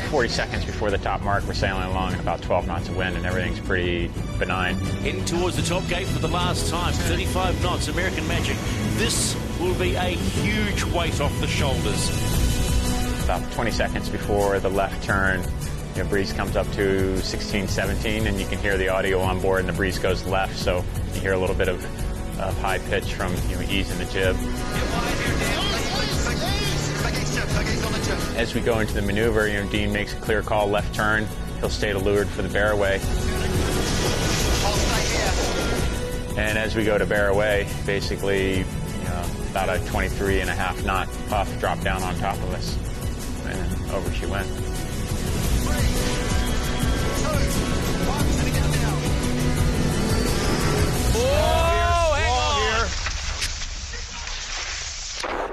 40 seconds before the top mark. We're sailing along at about 12 knots of wind, and everything's pretty benign. Heading towards the top gate for the last time, 35 knots, American Magic. This will be a huge weight off the shoulders. About 20 seconds before the left turn, breeze comes up to 16, 17, and you can hear the audio on board, and the breeze goes left, so you hear a little bit of high pitch from easing the jib. As we go into the maneuver, Dean makes a clear call, left turn. He'll stay to leeward for the bear away. And as we go to bear away, basically, about a 23.5 knot puff dropped down on top of us, and over she went. 3, 2, 1, and again now. Whoa, hang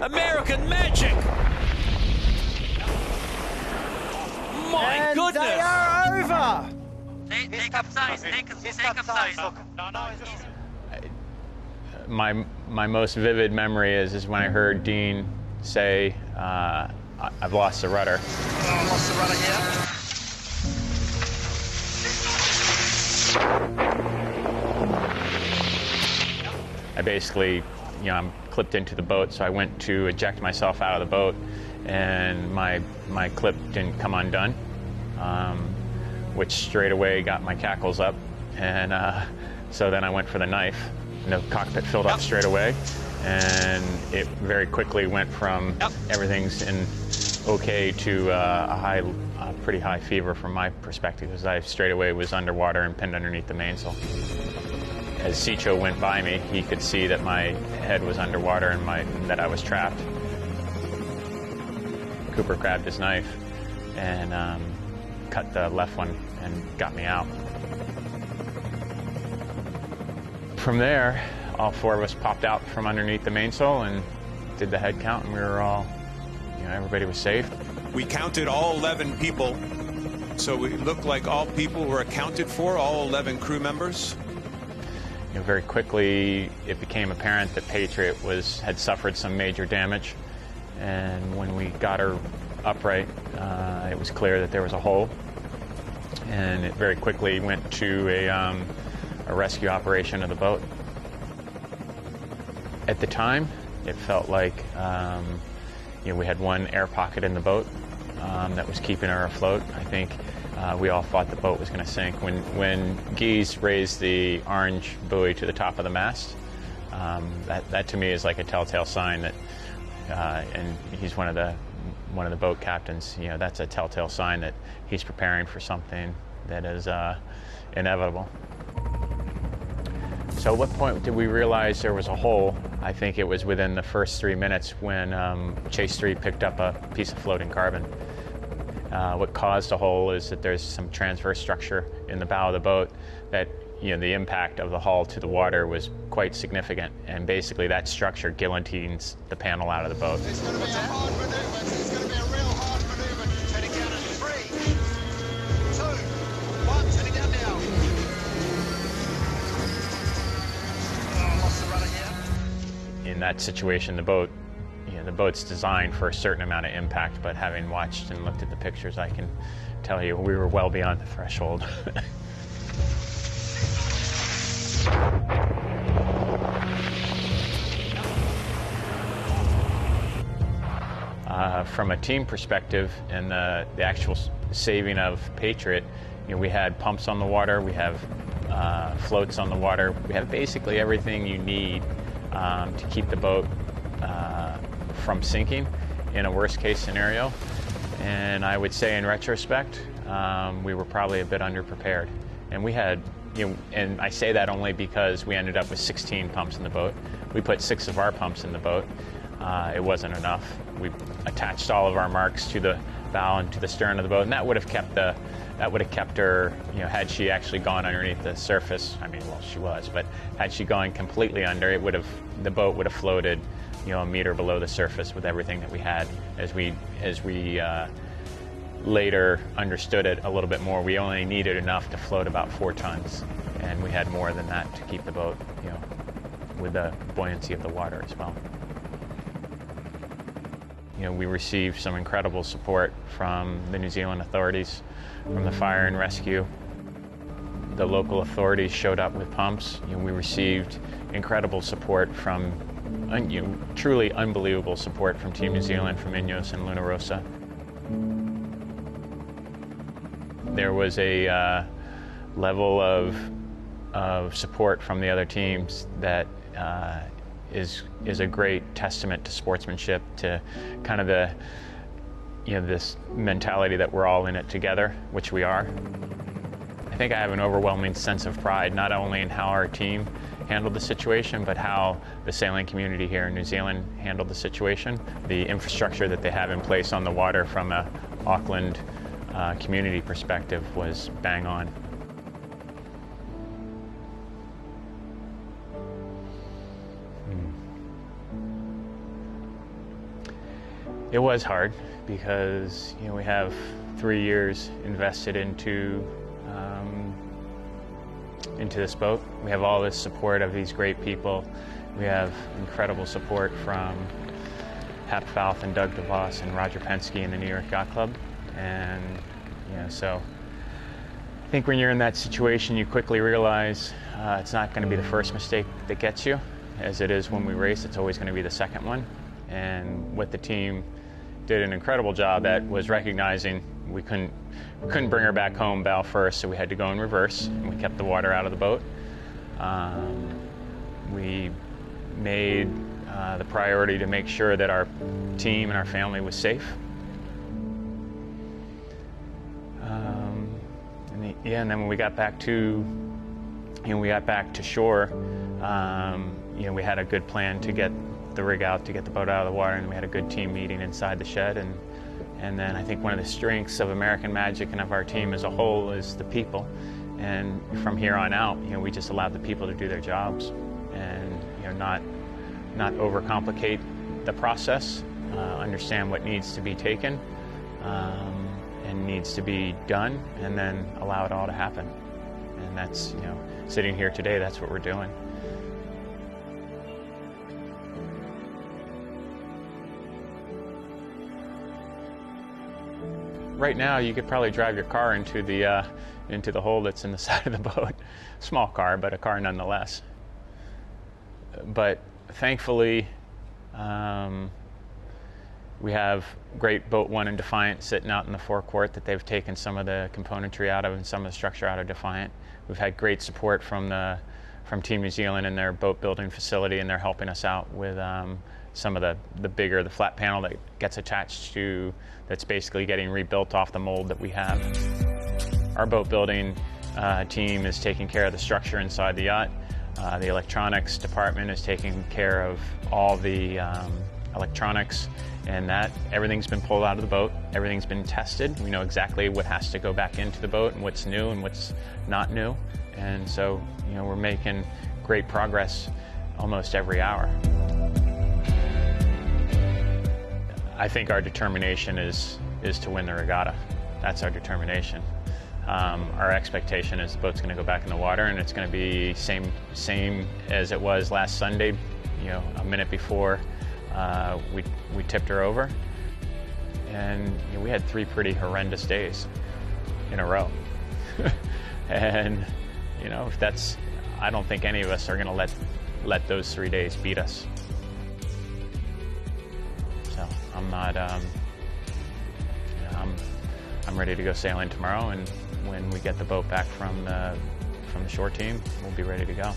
on. American Magic. My And goodness. they are over. Take Capsize, take Capsize. My most vivid memory is when I heard Dean say, I've lost the rudder. Oh, I lost the rudder here. I basically, I'm clipped into the boat, so I went to eject myself out of the boat, and my clip didn't come undone, which straight away got my cackles up, and so then I went for the knife, and the cockpit filled up straight away, and it very quickly went from everything's in okay to a pretty high fever from my perspective, as I straight away was underwater and pinned underneath the mainsail. As Sicho went by me, he could see that my head was underwater and that I was trapped. Cooper grabbed his knife and cut the left one and got me out. From there, all four of us popped out from underneath the mainsail and did the head count, and we were all, everybody was safe. We counted all 11 people, so it looked like all people were accounted for, all 11 crew members. Very quickly, it became apparent that Patriot had suffered some major damage, and when we got her upright, it was clear that there was a hole, and it very quickly went to a rescue operation of the boat. At the time, it felt like we had one air pocket in the boat that was keeping her afloat. I think we all thought the boat was going to sink. When Gies raised the orange buoy to the top of the mast, that to me is like a telltale sign that, and he's one of the boat captains. That's a telltale sign that he's preparing for something that is inevitable. So at what point did we realize there was a hole? I think it was within the first 3 minutes when Chase 3 picked up a piece of floating carbon. What caused the hole is that there's some transverse structure in the bow of the boat that, the impact of the hull to the water was quite significant, and basically that structure guillotines the panel out of the boat. It's going to be a hard maneuver. It's going to be a real hard maneuver. Turning down in 3, 2, 1, turning down now. Oh, I lost the rudder here. In that situation, the boat's designed for a certain amount of impact, but having watched and looked at the pictures, I can tell you we were well beyond the threshold. From a team perspective and the actual saving of Patriot, we had pumps on the water, we have floats on the water, we have basically everything you need to keep the boat from sinking in a worst case scenario. And I would say in retrospect, we were probably a bit underprepared. And we had, and I say that only because we ended up with 16 pumps in the boat. We put 6 of our pumps in the boat. It wasn't enough. We attached all of our marks to the bow and to the stern of the boat, and that would have kept her, had she actually gone underneath the surface. I mean, well, she was, but had she gone completely under, the boat would have floated, a meter below the surface with everything that we had. As we later understood it a little bit more, we only needed enough to float about 4 tons, and we had more than that to keep the boat, with the buoyancy of the water as well. we received some incredible support from the New Zealand authorities, from the fire and rescue. The local authorities showed up with pumps. We received incredible support from, truly unbelievable support from Team New Zealand, from Ineos and Luna Rossa. There was a level of support from the other teams that is a great testament to sportsmanship, to kind of the this mentality that we're all in it together, which we are. I think I have an overwhelming sense of pride, not only in how our team handled the situation, but how the sailing community here in New Zealand handled the situation. The infrastructure that they have in place on the water from a Auckland community perspective was bang on. It was hard because we have 3 years invested into this boat. We have all this support of these great people. We have incredible support from Hap Falth and Doug DeVos and Roger Penske and the New York Yacht Club. And so I think when you're in that situation, you quickly realize it's not going to be the first mistake that gets you. As it is when we race, it's always going to be the second one. And what the team did an incredible job at was recognizing we couldn't bring her back home bow first, so we had to go in reverse, and we kept the water out of the boat. We made the priority to make sure that our team and our family was safe. And then when we got back to shore, we had a good plan to get the rig out, to get the boat out of the water, and we had a good team meeting inside the shed. And then I think one of the strengths of American Magic and of our team as a whole is the people. And from here on out, we just allowed the people to do their jobs, and not overcomplicate the process. Understand what needs to be taken and needs to be done, and then allow it all to happen. And that's sitting here today, that's what we're doing. Right now, you could probably drive your car into the hole that's in the side of the boat. Small car, but a car nonetheless. But thankfully, we have great Boat 1 and Defiant sitting out in the forecourt that they've taken some of the componentry out of and some of the structure out of Defiant. We've had great support from Team New Zealand and their boat building facility, and they're helping us out with some of the flat panel that gets attached to, that's basically getting rebuilt off the mold that we have. Our boat building team is taking care of the structure inside the yacht. The electronics department is taking care of all the electronics, and everything's been pulled out of the boat. Everything's been tested. We know exactly what has to go back into the boat and what's new and what's not new. And so, we're making great progress almost every hour. I think our determination is to win the regatta. That's our determination. Our expectation is the boat's going to go back in the water, and it's going to be same as it was last Sunday. A minute before we tipped her over, and we had 3 pretty horrendous days in a row. And I don't think any of us are going to let those 3 days beat us. So I'm not. I'm ready to go sailing tomorrow, and when we get the boat back from the shore team, we'll be ready to go.